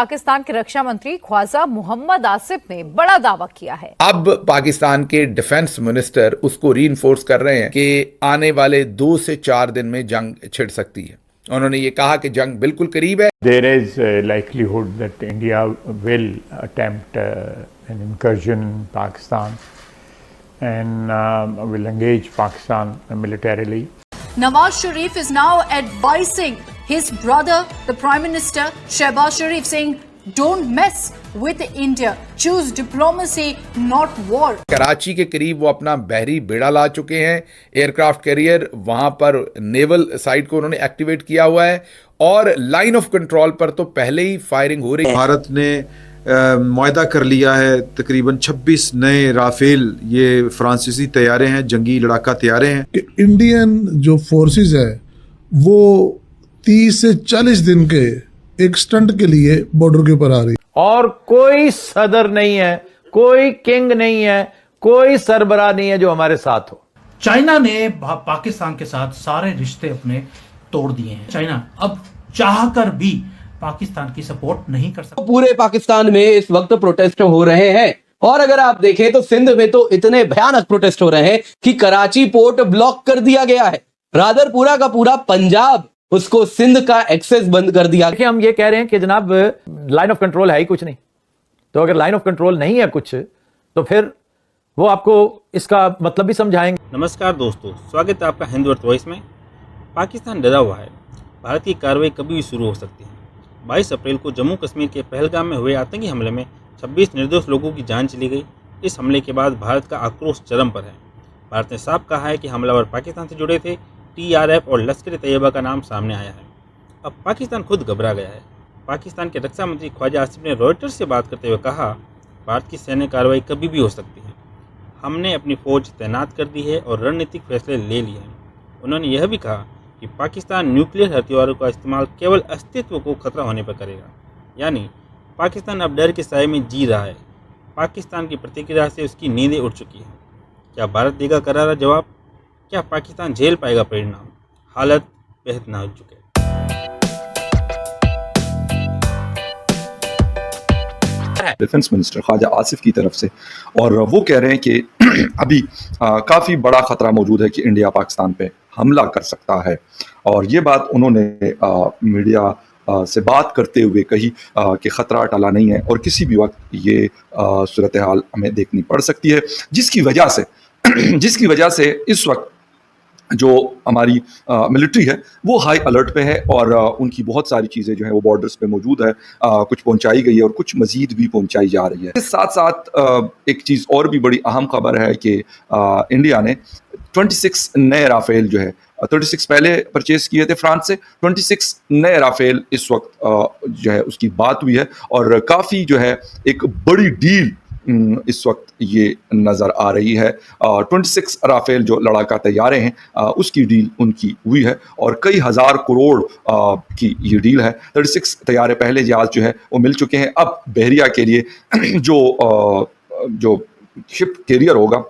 पाकिस्तान के रक्षा मंत्री ख्वाजा मोहम्मद आसिफ ने बड़ा दावा किया है। अब पाकिस्तान के डिफेंस मिनिस्टर उसको रीइंफोर्स कर रहे हैं कि आने वाले 2 से 4 दिन में जंग छिड़ सकती है। उन्होंने ये कहा कि जंग बिल्कुल करीब है। There is a likelihood that India will attempt an incursion in Pakistan and will engage Pakistan militarily. Nawaz Sharif is now advising his brother, the Prime Minister Shehbaz Sharif, saying, "Don't mess with India. Choose diplomacy, not war." Karachi के करीब वो अपना बहरी बेड़ा ला चुके हैं, aircraft carrier, वहां पर नेवल साइट को उन्होंने एक्टिवेट किया हुआ है और लाइन ऑफ कंट्रोल पर तो पहले ही फायरिंग हो रही है। भारत ने मुआहदा कर लिया है तकरीबन 26 नए राफेल, ये फ्रांसीसी तैयारे हैं, जंगी लड़ाका तैयारे हैं। कि इंडियन जो फोर्सेस है वो 30 से 40 दिन के एक स्टंट के लिए बॉर्डर के ऊपर आ रही है और कोई सदर नहीं है, कोई किंग नहीं है, कोई सरबराह नहीं है जो हमारे साथ हो। चाइना ने पाकिस्तान के साथ सारे रिश्ते अपने तोड़ दिए हैं। चाइना अब चाहकर भी पाकिस्तान की सपोर्ट नहीं कर सकता। पूरे पाकिस्तान में इस वक्त प्रोटेस्ट हो रहे हैं और अगर आप देखें तो सिंध में तो इतने भयानक प्रोटेस्ट हो रहे हैं कि कराची पोर्ट ब्लॉक कर दिया गया है। रादर पूरा का पूरा पंजाब, उसको सिंध का एक्सेस बंद कर दिया। देखिए, हम ये कह रहे हैं कि जनाब लाइन ऑफ कंट्रोल है ही कुछ नहीं। तो अगर लाइन ऑफ कंट्रोल नहीं है कुछ, तो फिर वो आपको इसका मतलब भी समझाएंगे। नमस्कार दोस्तों, स्वागत है आपका हिंदू अर्थ वॉइस में। पाकिस्तान डरा हुआ है, भारत की कार्रवाई कभी भी शुरू हो सकती है। 22 अप्रैल को जम्मू कश्मीर के पहलगाम में हुए आतंकी हमले में 26 निर्दोष लोगों की जान चली गई। इस हमले के बाद भारत का आक्रोश चरम पर है। भारत ने साफ कहा है कि हमलावर पाकिस्तान से जुड़े थे। TRF और लश्कर तैयबा का नाम सामने आया है। अब पाकिस्तान खुद घबरा गया है। पाकिस्तान के रक्षा मंत्री ख्वाजा आसिफ ने रॉयटर्स से बात करते हुए कहा, भारत की सैन्य कार्रवाई कभी भी हो सकती है। हमने अपनी फौज तैनात कर दी है और रणनीतिक फैसले ले लिए हैं। उन्होंने यह भी कहा कि पाकिस्तान न्यूक्लियर हथियारों का इस्तेमाल केवल अस्तित्व को खतरा होने पर करेगा। यानी पाकिस्तान अब डर के साए में जी रहा है। पाकिस्तान की प्रतिक्रिया से उसकी नींदें उड़ चुकी हैं। क्या भारत देगा करारा जवाब? क्या पाकिस्तान झेल पाएगा परिणाम? हालत बेहद नाजुक है। डिफेंस मिनिस्टर ख्वाजा आसिफ की तरफ से, और वो कह रहे हैं कि अभी काफ़ी बड़ा ख़तरा मौजूद है कि इंडिया पाकिस्तान पे हमला कर सकता है। और ये बात उन्होंने मीडिया से बात करते हुए कही कि ख़तरा टला नहीं है और किसी भी वक्त ये सूरत हाल हमें देखनी पड़ सकती है, जिसकी वजह से इस वक्त जो हमारी मिलिट्री है वो हाई अलर्ट पे है और उनकी बहुत सारी चीज़ें जो हैं वो बॉर्डर्स पे मौजूद है। कुछ पहुंचाई गई है और कुछ मज़ीद भी पहुंचाई जा रही है। इस साथ साथ एक चीज़ और भी बड़ी अहम खबर है कि इंडिया ने 26 नए राफेल जो है, 36 पहले परचेज किए थे फ्रांस से, 26 नए राफेल इस वक्त जो है उसकी बात हुई है और काफ़ी जो है एक बड़ी डील इस वक्त ये नज़र आ रही है। 26 राफेल जो लड़ाका तैयारे हैं उसकी डील उनकी हुई है और कई हज़ार करोड़ की ये डील है। 36 तैयारे पहले जहाज जो है वो मिल चुके हैं। अब बहरिया के लिए जो शिप कैरियर होगा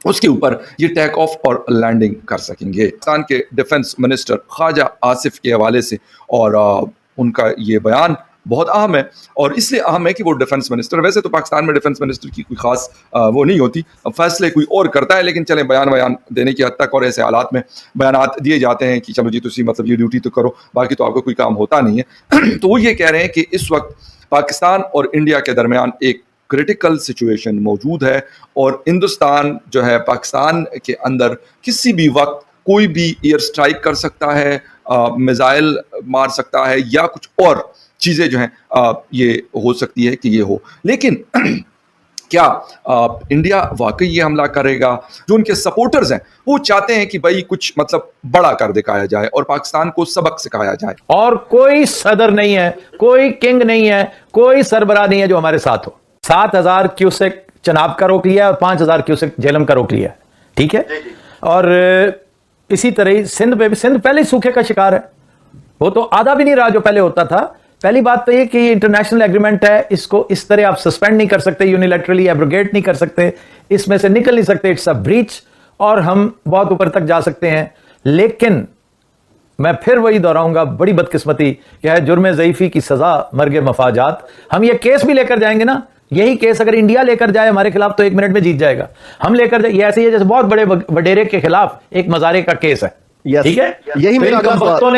उसके ऊपर ये टेक ऑफ और लैंडिंग कर सकेंगे। पाकिस्तान के डिफेंस मिनिस्टर ख्वाजा आसिफ के हवाले से, और उनका ये बयान बहुत अहम है और इसलिए अहम है कि वो डिफेंस मिनिस्टर, वैसे तो पाकिस्तान में डिफेंस मिनिस्टर की कोई खास वो नहीं होती, फैसले कोई और करता है, लेकिन चलें बयान देने की हद तक और ऐसे हालात में बयानात दिए जाते हैं कि चलो जी तुसी मतलब ये ड्यूटी तो करो, बाकी तो आपको कोई काम होता नहीं है। तो वो ये कह रहे हैं कि इस वक्त पाकिस्तान और इंडिया के दरमियान एक क्रिटिकल सिचुएशन मौजूद है और हिंदुस्तान जो है पाकिस्तान के अंदर किसी भी वक्त कोई भी एयर स्ट्राइक कर सकता है, मिसाइल मार सकता है या कुछ और चीज़ें जो हैं ये हो सकती है कि ये हो। लेकिन क्या इंडिया वाकई ये हमला करेगा? जो उनके सपोर्टर्स हैं वो चाहते हैं कि भाई कुछ मतलब बड़ा कर दिखाया जाए और पाकिस्तान को सबक सिखाया जाए। और कोई सदर नहीं है, कोई किंग नहीं है, कोई सरबराह नहीं है जो हमारे साथ हो। 7000 क्यूसेक चनाब का रोक लिया और 5000 क्यूसेक झेलम का रोक लिया, ठीक है। और इसी तरह सिंध पे भी, सिंध पहले ही सूखे का शिकार है, वो तो आधा भी नहीं रहा जो पहले होता था। पहली बात तो ये कि इंटरनेशनल एग्रीमेंट है, इसको इस तरह आप सस्पेंड नहीं कर सकते, यूनिलैटरली एब्रोगेट नहीं कर सकते, इसमें से निकल नहीं सकते, इट्स अ ब्रीच। और हम बहुत ऊपर तक जा सकते हैं, लेकिन मैं फिर वही दोहराऊंगा, बड़ी बदकिस्मती क्या है, जुर्म ज़ईफ़ी की सजा मर्ग मफाजात। हम ये केस भी लेकर जाएंगे ना, यही केस अगर इंडिया लेकर जाए हमारे खिलाफ तो 1 मिनट में जीत जाएगा। हम लेकर जाए, ये ऐसे ही है जैसे बहुत बड़े वडेरे के खिलाफ एक मजारे का केस है, ठीक है। यही तो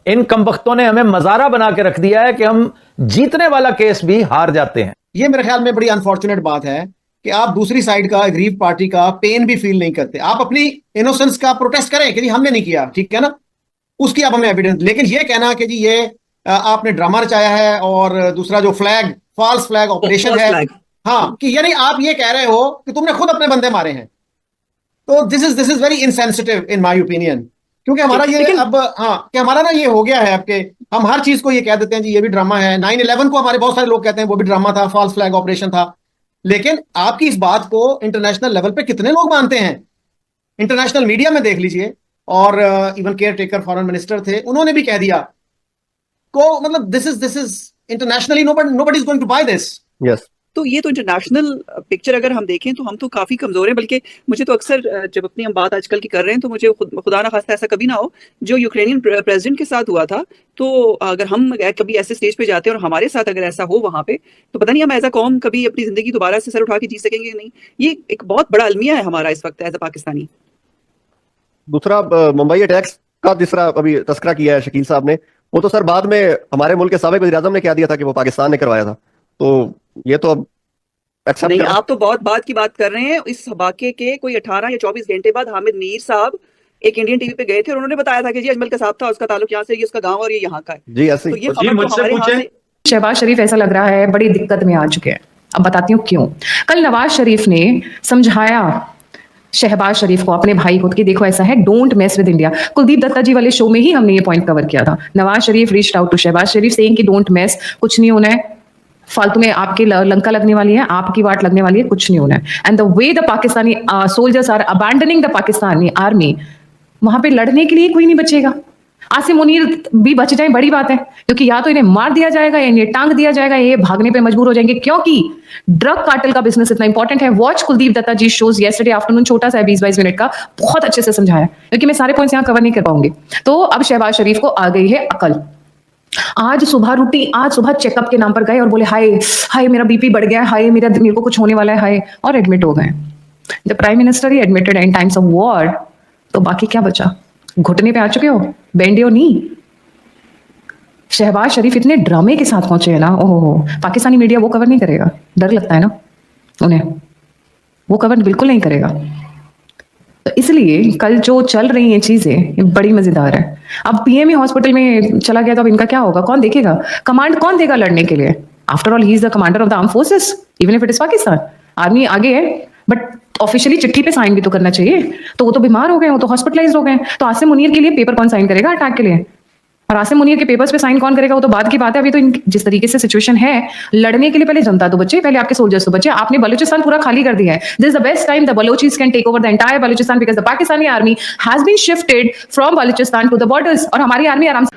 इन कमबख्तों ने हमें मजारा बना के रख दिया है कि हम जीतने वाला केस भी हार जाते हैं। ये मेरे ख्याल में बड़ी अनफॉर्चुनेट बात है कि आप दूसरी साइड का, ग्रीव पार्टी का पेन भी फील नहीं करते। आप अपनी इनोसेंस का प्रोटेस्ट करें कि जी हमने नहीं किया, ठीक है ना, उसकी आप हमें एविडेंस। लेकिन ये कहना कि जी ये आपने ड्रामा रचाया है, और दूसरा जो फ्लैग, फॉल्स फ्लैग ऑपरेशन है, हाँ, कि यानी आप ये कह रहे हो कि तुमने खुद अपने बंदे मारे हैं, तो this is very insensitive in my opinion. क्योंकि हमारा ये अब, हाँ, कि हमारा ना ये हो गया है आपके, हम हर चीज को ये कह देते हैं जी ये भी ड्रामा है। 9/11 को हमारे बहुत सारे लोग कहते हैं वो भी ड्रामा था, फॉल्स फ्लैग ऑपरेशन था। लेकिन आपकी इस बात को इंटरनेशनल लेवल पे कितने लोग मानते हैं? इंटरनेशनल मीडिया में देख लीजिए, और even caretaker foreign minister थे, उन्होंने भी कह दिया को, मतलब this is internationally nobody is going to buy this. Yes, तो ये तो इंटरनेशनल पिक्चर अगर हम देखें तो हम तो काफी कमजोर हैं। बल्कि मुझे तो अक्सर जब अपनी हम बात आजकल की कर रहे हैं तो मुझे खुदा ना खास्ता ऐसा कभी ना हो जो यूक्रेनियन प्रेसिडेंट के साथ हुआ था। तो अगर हम कभी ऐसे स्टेज पे जाते हैं और हमारे साथ अगर ऐसा हो वहां पे, तो पता नहीं हम एज अ कौम कभी अपनी जिंदगी दोबारा से सर उठा के जी सकेंगे नहीं। ये एक बहुत बड़ा अलमिया है हमारा इस वक्त एज अ पाकिस्तानी। दूसरा मुंबई अटैक्स का तीसरा अभी तस्करा किया है शकील साहब ने, वो तो सर बाद में हमारे मुल्क के साबिक वज़ीर-ए-आज़म ने कह दिया था कि वो पाकिस्तान ने करवाया था। तो ये तो अब नहीं, आप तो बहुत बात की बात कर रहे हैं। इस वाक़े के कोई 18 या 24 घंटे बाद हामिद मीर साहब एक इंडियन टीवी पे गए थे और उन्होंने बताया था कि जी अजमल का साहब था, उसका ताल्लुक यहाँ से, ये उसका गांव और ये यहाँ का है। जी ऐसे तो ये खबर तो हमारे हाथ से। शहबाज शरीफ ऐसा लग रहा है बड़ी दिक्कत में आ चुके हैं। अब बताती हूँ क्यों। कल नवाज शरीफ ने समझाया शहबाज शरीफ को, अपने भाई को, कि देखो ऐसा है, don't mess with India. Kuldeep Datta ji वाले शो में ही हमने ये पॉइंट कवर किया था। Nawaz Sharif reached out to Shahbaz Sharif saying कि डोंट मेस, कुछ नहीं होना है, फालतू में आपके लंका लगने वाली है, आपकी वाट लगने वाली है, कुछ नहीं होना है। And the way the Pakistani soldiers are abandoning the Pakistani army, वहां पे लड़ने के लिए कोई नहीं बचेगा। आसिम मुनीर भी बच जाए बड़ी बात है, क्योंकि या तो इन्हें मार दिया जाएगा या इन्हें टांग दिया जाएगा, ये भागने पे मजबूर हो जाएंगे, क्योंकि ड्रग कार्टेल का बिजनेस इतना इंपॉर्टेंट है। वॉच कुलदीप दत्ता जी शोज येस्टरडे आफ्टरनून, छोटा सा है 20-22 मिनट का, बहुत अच्छे से समझाया, क्योंकि मैं सारे पॉइंट्स यहाँ कवर नहीं कर पाऊंगी। तो अब शहबाज शरीफ को आ गई है अकल। आज सुबह चेकअप के नाम पर गए और बोले हाय हाय मेरा बीपी बढ़ गया है, हाय मेरे को कुछ होने वाला है, हाय, और एडमिट हो गए। जब prime minister he admitted in times of war, तो बाकी क्या बचा? घुटने पे आ चुके हो, बेंडे हो नी। शहबाज शरीफ इतने ड्रामे के साथ पहुंचे हैं ना, ओहो, पाकिस्तानी मीडिया वो कवर नहीं करेगा, डर लगता है ना उन्हें, वो कवर बिल्कुल नहीं करेगा। तो इसलिए कल जो चल रही हैं चीजें बड़ी मजेदार है। अब पीएमए हॉस्पिटल में चला गया तो अब इनका क्या होगा? कौन देखेगा? कमांड कौन देगा लड़ने के लिए? After all he is the commander of the arm forces, even if it is Pakistan. Army आगे है, बट ऑफिशियली चिट्ठी पे साइन भी तो करना चाहिए। तो वो तो बीमार हो गए, वो तो हॉस्पिटलाइज हो गए, तो आसिम मुनीर के लिए पेपर कौन साइन करेगा अटैक के लिए? और आसिम मुनीर के पेपर्स पे साइन कौन करेगा? वो तो बात की बात है। अभी तो जिस तरीके से सिचुएशन है, लड़ने के लिए पहले जनता तो बचे, पहले आपके सोल्जर्स तो बचे। आपने बलूचिस्तान पूरा खाली कर दिया है। This is the best time the Balochis can take over the entire Balochistan, because the Pakistani army has been shifted from Balochistan to the borders, और हमारी आर्मी आराम से